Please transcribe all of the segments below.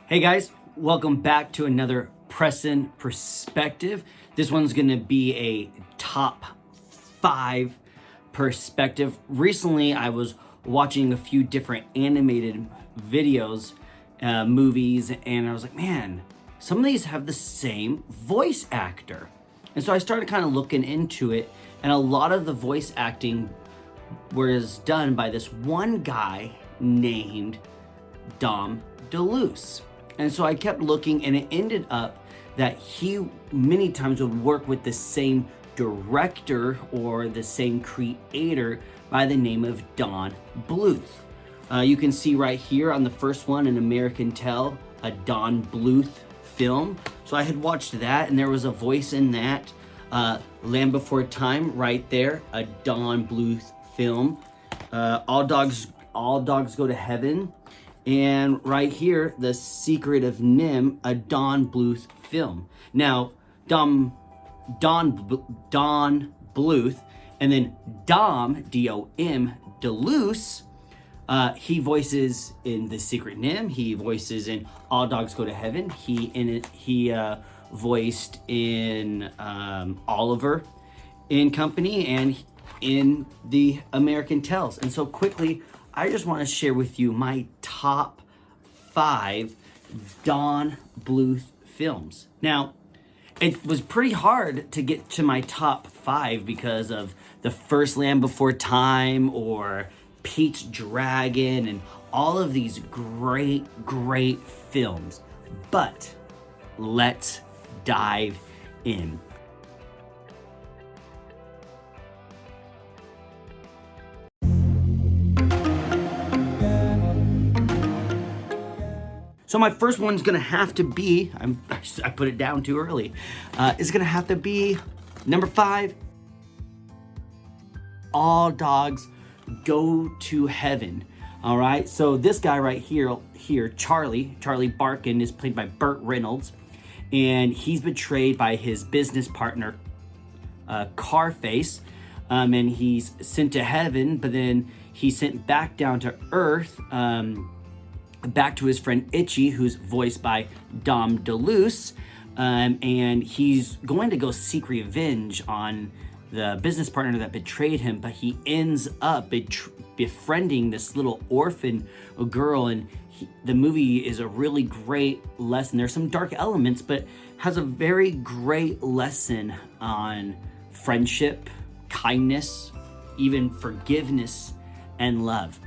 Hey guys, welcome back to another Preston Perspective. This one's gonna be a top 5 perspective. Recently, I was watching a few different animated videos, movies, and I was like, man, some of these have the same voice actor. And so I started kind of looking into it, and a lot of the voice acting was done by this one guy named Dom DeLuise. And so I kept looking, and it ended up that he many times would work with the same director or the same creator by the name of Don Bluth. You can see right here on the first one, an American Tell, a Don Bluth film. So I had watched that, and there was a voice in that. Land Before Time right there, a Don Bluth film. All Dogs Go to Heaven. And right here, The Secret of Nim, a Don Bluth film. Now, Don Bluth, and then Dom, D-O-M, DeLuise, he voices in The Secret Nim. He voices in All Dogs Go to Heaven. He voiced in Oliver and Company, and in the American Tells. And so quickly, I just want to share with you my top 5 Don Bluth films. Now, it was pretty hard to get to my top 5 because of the first Land Before Time or Pete's Dragon and all of these great films. But let's dive in. So my first one's gonna have to be, I put it down too early, is gonna have to be number 5, All Dogs Go to Heaven. All right, so this guy right here, Charlie Barkin, is played by Burt Reynolds, and he's betrayed by his business partner, Carface, and he's sent to heaven, but then he's sent back down to earth, back to his friend Itchy, who's voiced by Dom DeLuise, and he's going to go seek revenge on the business partner that betrayed him, but he ends up befriending this little orphan girl, and the movie is a really great lesson. There's some dark elements, but has a very great lesson on friendship, kindness, even forgiveness, and love.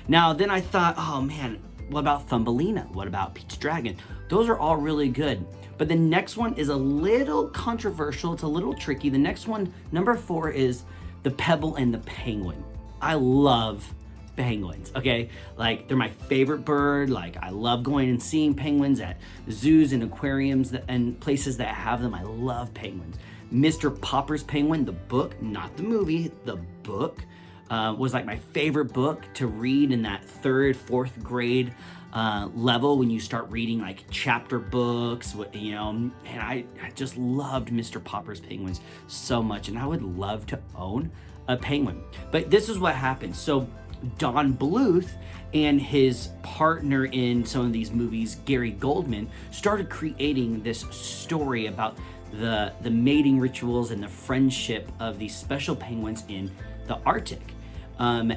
Now, then I thought, oh man, what about Thumbelina? What about Pete's Dragon? Those are all really good. But the next one is a little controversial. It's a little tricky. The next one, number 4, is The Pebble and the Penguin. I love penguins, okay? Like, they're my favorite bird. Like, I love going and seeing penguins at zoos and aquariums and places that have them. I love penguins. Mr. Popper's Penguin, the book, not the movie, the book, was like my favorite book to read in that 3rd, 4th grade level when you start reading like chapter books, and I just loved Mr. Popper's Penguins so much, and I would love to own a penguin. But this is what happened. So Don Bluth and his partner in some of these movies, Gary Goldman, started creating this story about the mating rituals and the friendship of these special penguins in the Arctic. And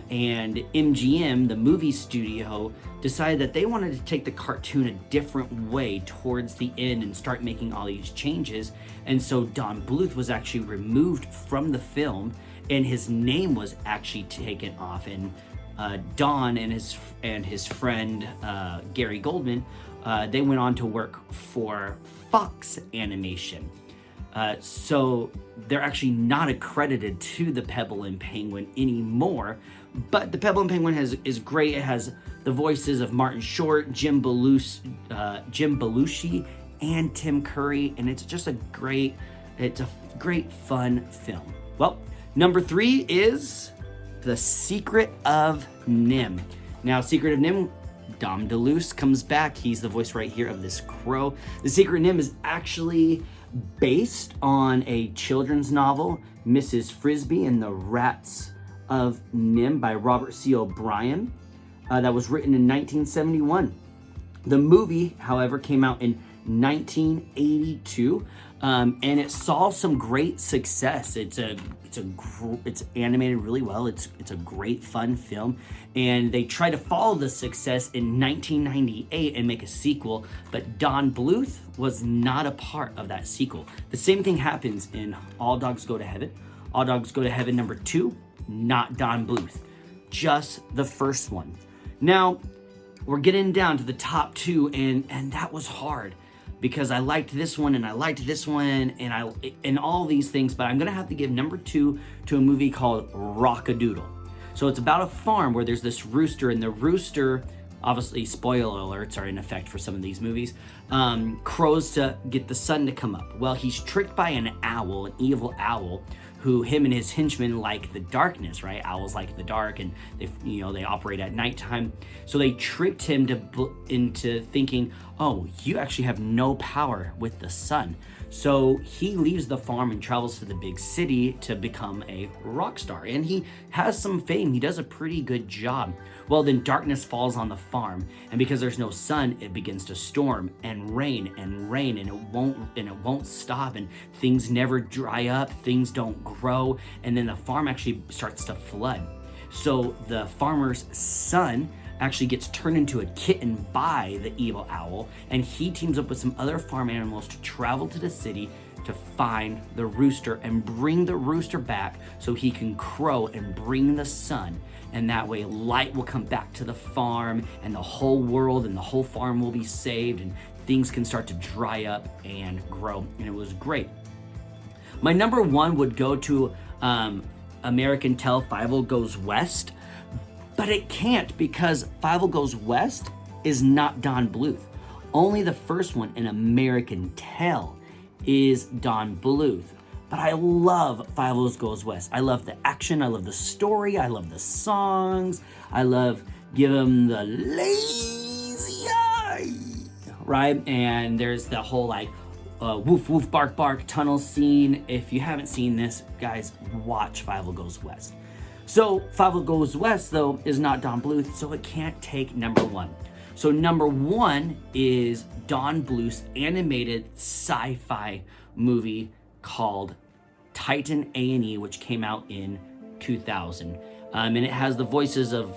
MGM, the movie studio, decided that they wanted to take the cartoon a different way towards the end and start making all these changes. And so Don Bluth was actually removed from the film, and his name was actually taken off. And Don and his friend Gary Goldman, they went on to work for Fox Animation. So they're actually not accredited to the Pebble and Penguin anymore, but the Pebble and Penguin is great. It has the voices of Martin Short, Jim Belushi, and Tim Curry, and it's a great fun film. Well, number 3 is The Secret of Nim. Now, Secret of Nim, Dom DeLuise comes back. He's the voice right here of this crow. The Secret of Nim is actually based on a children's novel, Mrs. Frisbee and the Rats of Nim by Robert C. O'Brien, that was written in 1971. The movie, however, came out in 1982, and it saw some great success. It's animated really well. It's a great fun film, and they tried to follow the success in 1998 and make a sequel, but Don Bluth was not a part of that sequel. The same thing happens in All Dogs Go to Heaven. All Dogs Go to Heaven #2, not Don Bluth, just the first one. Now, we're getting down to the top 2, and that was hard because I liked this one and I liked this one and all these things, but I'm gonna have to give #2 to a movie called Rockadoodle. So it's about a farm where there's this rooster, and the rooster, obviously spoiler alerts are in effect for some of these movies, crows to get the sun to come up. Well, he's tricked by an owl, an evil owl, who him and his henchmen like the darkness, right? Owls like the dark, and they operate at nighttime. So they tricked him into thinking, oh, you actually have no power with the sun. So he leaves the farm and travels to the big city to become a rock star. And he has some fame. He does a pretty good job. Well, then darkness falls on the farm, and because there's no sun, it begins to storm and rain, and it won't stop, and things never dry up, things don't grow, and then the farm actually starts to flood. So the farmer's son actually gets turned into a kitten by the evil owl, and he teams up with some other farm animals to travel to the city to find the rooster and bring the rooster back so he can crow and bring the sun. And that way light will come back to the farm, and the whole world and the whole farm will be saved, and things can start to dry up and grow. And it was great. My #1 would go to American Tell 5 Goes West, but it can't because 5 Goes West is not Don Bluth. Only the first one, in American Tell, is Don Bluth. But I love 5 Goes West. I love the action, I love the story, I love the songs, I love give him the lazy eye, right? And there's the whole woof woof bark bark tunnel scene. If you haven't seen this, guys, watch 5 Goes West. So 5 Goes West, though, is not Don Bluth, so it can't take #1. So #1 is Don Bluth's animated sci-fi movie called Titan A&E, which came out in 2000. And it has the voices of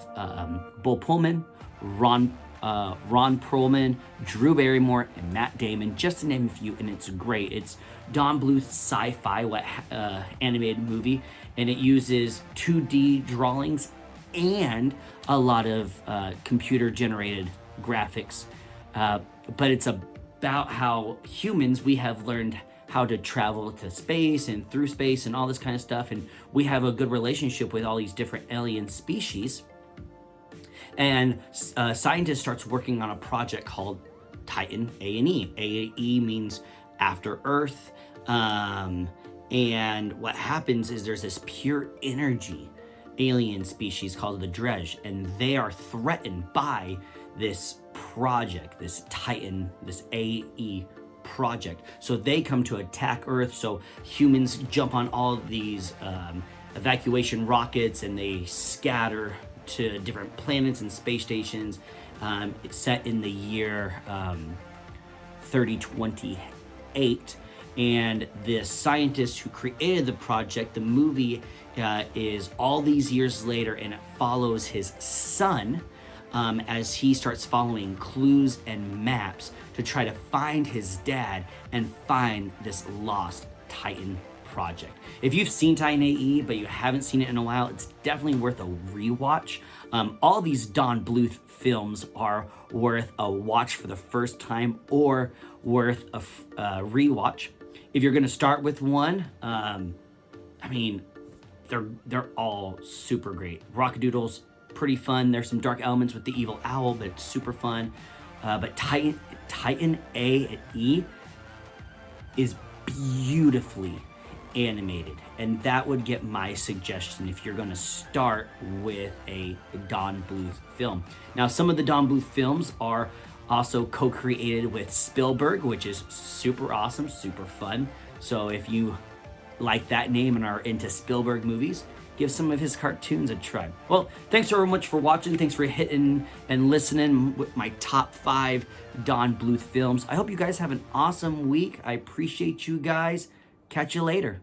Bull Pullman, Ron Perlman, Drew Barrymore, and Matt Damon, just to name a few, and it's great. It's Don Bluth's sci-fi animated movie, and it uses 2D drawings and a lot of computer-generated graphics. But it's about how humans, we have learned how to travel to space and through space and all this kind of stuff, and we have a good relationship with all these different alien species. And a scientist starts working on a project called Titan A&E. A&E means after Earth. And what happens is there's this pure energy alien species called the Dredge, and they are threatened by this project, this Titan, this A&E project. So they come to attack Earth. So humans jump on all of these evacuation rockets, and they scatter to different planets and space stations. It's set in the year 3028, and the scientist who created the project, the movie is all these years later, and it follows his son as he starts following clues and maps to try to find his dad and find this lost Titan project. If you've seen Titan A&E but you haven't seen it in a while, it's definitely worth a rewatch. All these Don Bluth films are worth a watch for the first time or worth a rewatch. If you're gonna start with one, they're all super great. Rockadoodle's pretty fun. There's some dark elements with the evil owl, but it's super fun. But Titan A&E is beautifully animated, and that would get my suggestion if you're going to start with a Don Bluth film. Now, some of the Don Bluth films are also co-created with Spielberg, which is super awesome, super fun. So if you like that name and are into Spielberg movies, give some of his cartoons a try. Well, thanks so much for watching. Thanks for hitting and listening with my top 5 Don Bluth films. I hope you guys have an awesome week. I appreciate you guys. Catch you later.